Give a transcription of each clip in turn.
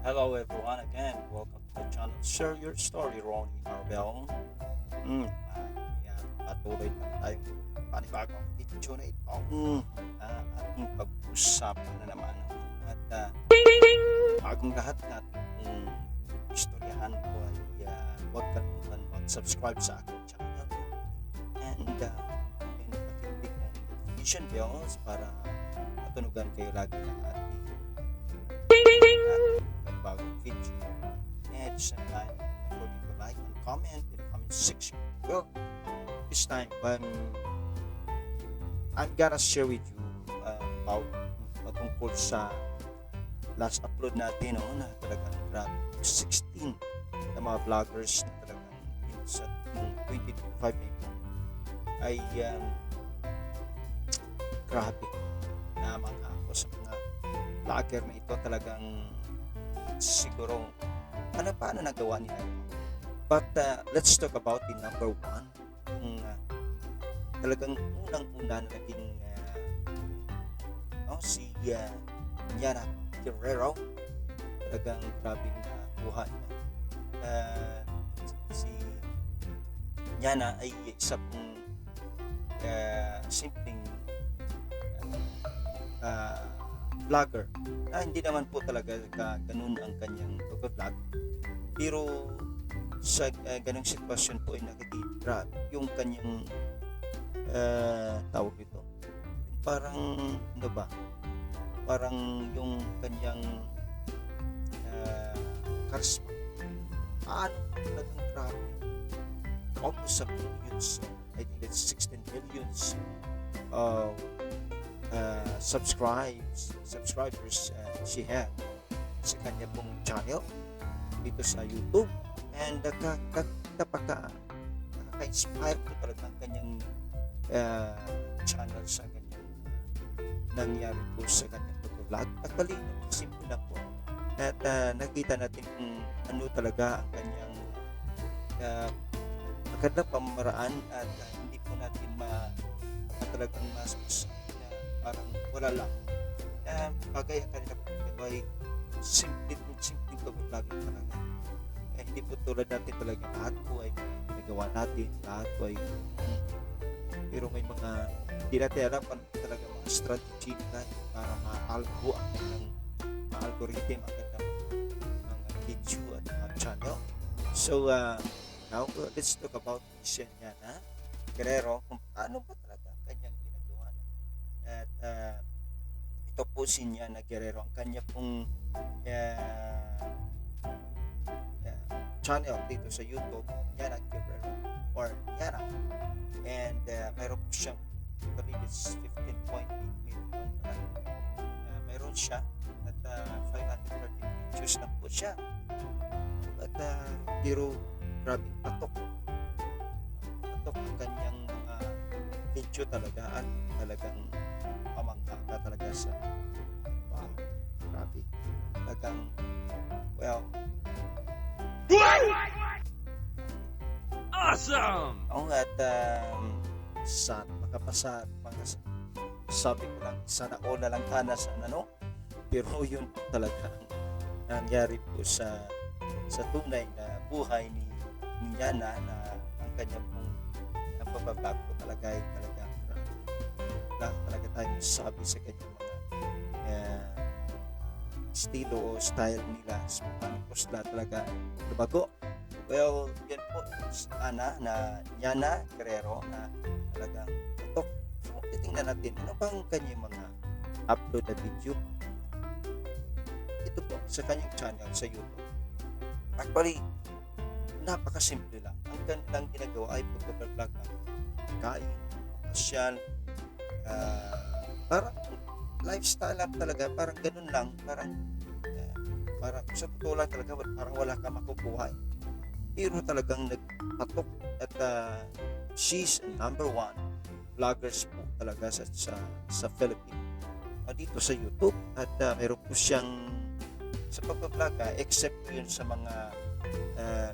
Hello everyone again. Welcome to the channel. Share your story, Ronnie Arbel. Patuloy lang tayong panibagong video na ito. Ating pag-usapan na naman. At bagong lahat natin istoryahan ko ay huwag kalimutan mag-subscribe sa aking channel. And pakiclick ang notification bells para matunugan kayo lagi ng ating bagong video. And same time, don't forget to like and comment in the comment section. Well, this time, I'm gonna share with you about patungkol sa last upload natin na talagang grabe 16 na mga vloggers na talagang sa 2025 ay grabe na mga ako sa mga vlogger na ito talagang siguro paano nagawa nila ito. But let's talk about the number one. Yung talagang unang-una na naging si Yana Guerrero. Talagang grabing nakuha niya. Si Yana ay isa pong simpleng vlogger. Hindi naman po talaga ganun ang kanyang pag-vlog. Pero sa ganung sitwasyon po ay nakikita yung kanyang tawag ito. Parang ano ba? Parang yung kanyang charisma. Talagang grabe. Almost sa millions. I think it's 16 millions subscribers she had sa kanya pong channel dito sa YouTube. And nakaka-inspire ko talaga ang kanyang channel sa kanyang nangyari po sa kanyang pag-vlog. Actually, simple lang po. At nakita natin kung ano talaga ang kanyang magandang pamamaraan at hindi po natin talagang mas parang wala lang. Bagay ang kanila po ay simple pag-vlog talaga. Hindi po tulad natin talaga lahat po ay ginagawa natin, lahat po ay pero may mga hindi natin alam kung talaga mga strategy na para ma-algo ang kanyang algorithm ang kanyang mga video at mga channel. So now let's talk about si Yana Guerrero kung paano ba talaga ang kanyang ginagawa. At ito po si Yana Guerrero, ang kanya pong channel dito sa YouTube, Yana Guerrero or Yana. And mayroon po siyang, I believe it's 15.8 million mayroon siya at 530 videos lang po siya. At pero grabing patok ang kanyang mga video talaga at talagang pamangka ka talaga sa wow, grabe talagang well awesome! at sa sabi ko lang sana all na lang sana sa pero yun talaga ang nangyari po sa tunay na buhay ni Yana na ang kanya pong pagbabago po talaga ay talaga talaga tayong sabi sa kanyang mga estilo o style nila so paano po sila talaga lumago. Well, yan po na Yana Guerrero na talagang patok. So, titingnan natin ano bang kanyang mga upload na video. Ito po sa kanyang channel sa YouTube. Actually, napakasimple lang. Ang kanilang ginagawa ay pagbablog ng kain, pasyal, parang lifestyle lang talaga, parang ganun lang, parang sa totoo lang talaga, parang wala ka makukuha. Pero talagang nagpatok at she's number one vloggers po talaga sa Philippines dito sa YouTube at meron po siyang sa pagbablog except yun sa mga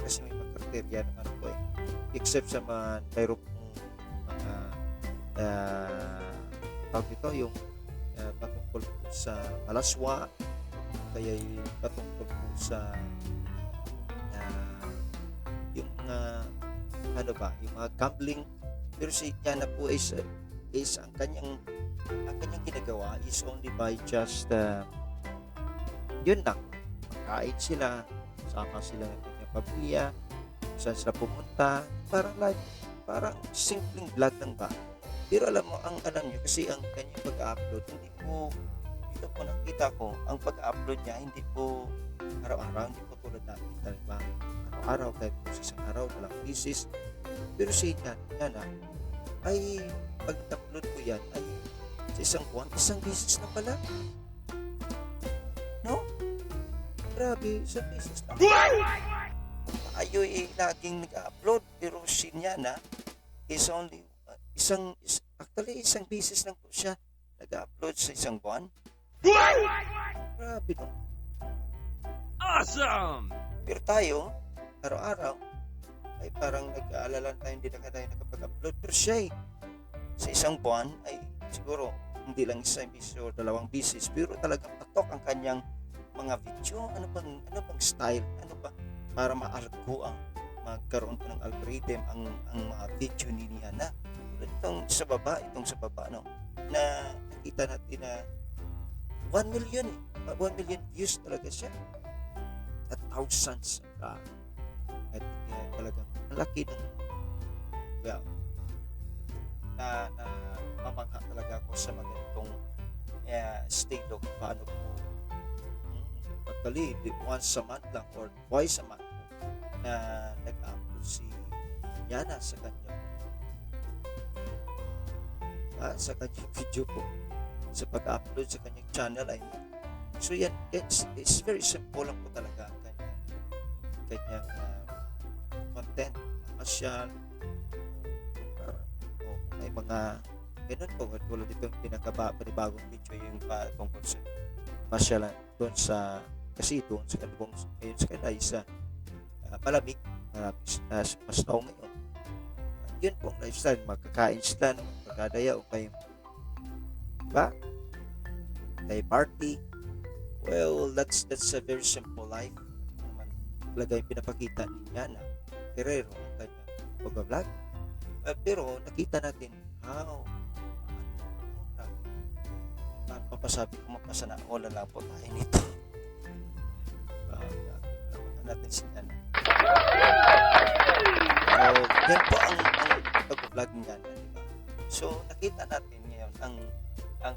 kasi may mga kriteria naman po except sa mga mayroon pong mga tawag ito yung patungkol po sa malaswa kaya patungkol po sa yung mga yung mga gambling. Pero si Yana po is ang kanyang ginagawa is only by just yun lang, kain sila, sama sila ng kanyang pamilya, saan sila pumunta, parang simpleng vlog lang ba. Pero alam nyo kasi ang kanyang pag-upload dito po nakita ko ang pag-upload niya hindi po araw-araw, hindi po tulad natin talaga araw-araw, kahit po sa isang araw walang bisis. Pero si Yana ay pag upload ko yan ay sa isang buwan, isang bisis na pala, no? Grabe, isang bisis na tayo laging nag-upload, pero si Yana is only isang bisis lang po siya nag-upload sa isang buwan. Grabe, no? Awesome! Pero tayo, araw-araw, ay parang nag-aalala tayo, hindi na tayo nakapag-upload. Pero siya sa isang buwan ay siguro hindi lang isang bisis o dalawang bisis, pero talagang patok ang kanyang mga video. Ano bang style? Ano ba? Para maargo magkaroon pa ng algorithm ang mga video ni Yana. Itong sa baba, no? Na nakita natin na 1 million 1 million views talaga siya. At thousands at talagang malaki ng na mamangha talaga ako sa mga itong state of paano po actually once a month lang or twice a month na nag-upload si Yana sa kanyang video po, sa pag-upload sa kanyang channel ay so yan, it's very simple lang po talaga ang kanyang content, masyal may mga ganun po, tulad dito yung pinakabagong video yung tungkol sa masyal doon sa kasi doon sa kanibong ngayon sa kanila isa malamig, mas tao ngayon. Yun po ang lifestyle, magkakain sila, magkakadaya o kayo diba? Kay party. Well, that's a very simple life naman talaga yung pinapakita ni Yana Guerrero ang kanyang pag-vlog. Pero nakita natin how papasabi ko mapasana wala lang po tayo nito. Natin si Yana. Yan po ang pag-vlog niya, diba? So nakita natin ngayon ang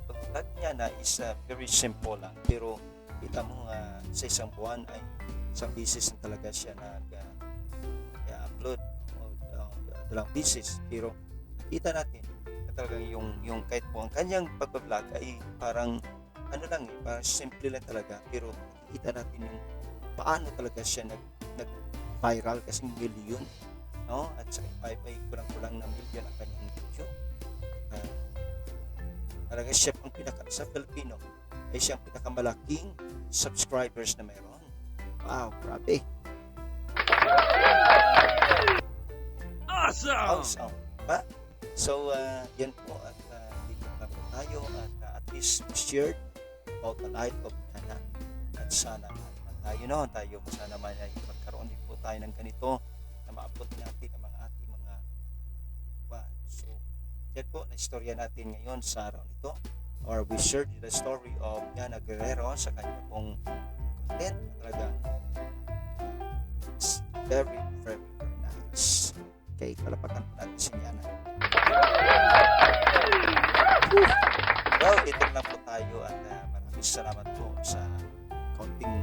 pag-vlog niya na is very simple lang, pero kita mo sa isang buwan ay isang bisis na talaga siya nag-upload dalawang bisis, pero kita natin na talagang yung kahit po ang kanyang pag-vlog ay parang parang simple lang talaga, pero nakikita natin yung paano talaga siya nag-viral kasi million, no? At sa kulang-kulang na million ang kanyang video. Talaga siya sa Filipino ay siyang pinakamalaking subscribers na meron. Wow, grabe. Awesome! Diba? So, yan po at dito na po tayo at least shared about the life of Yana. At sana tayo sana man ay magkaroon din po tayo ng ganito na maabot natin ang mga ating mga so yan po na istorya natin ngayon sa araw nito, or we shared the story of Yana Guerrero sa kanya pong content. Talaga it's very very very nice. Okay, kalapakan po natin si Yana. Well, dito lang po tayo at maraming salamat po sa konting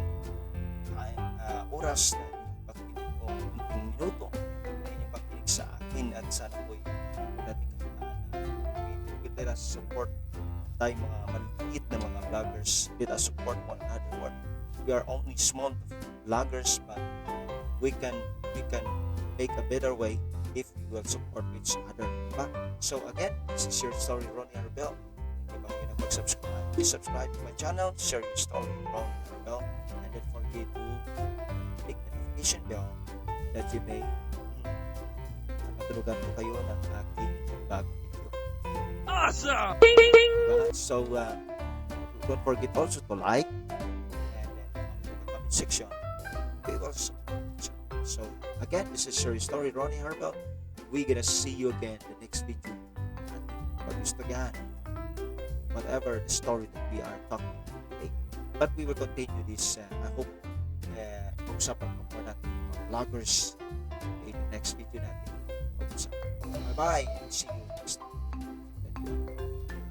oras na pakikinig po, konting minuto na inyong pakikinig sa akin, at sana po natin kakitaan let us support tayo mga maliit na mga vloggers. Let us support one another. We are only small vloggers, but we can make a better way if we will support each other. So again, this is your story, Ronnie Arbel. Kung bago na mag-subscribe, please subscribe to my channel, share your story, Ronnie Arbel, and don't forget to click the notification bell that you may matulugan po kayo ng aking bagong video. Awesome! So don't forget also to like and section, we will support each other. So again, this is your story, Ronnie Harbel. We're gonna see you again in the next video. At pag-gustuhan, whatever the story that we are talking about today. But we will continue this, I hope, pag-usapan pa po natin mga vloggers in the next video natin. Pag-usapan. Bye-bye and see you next time.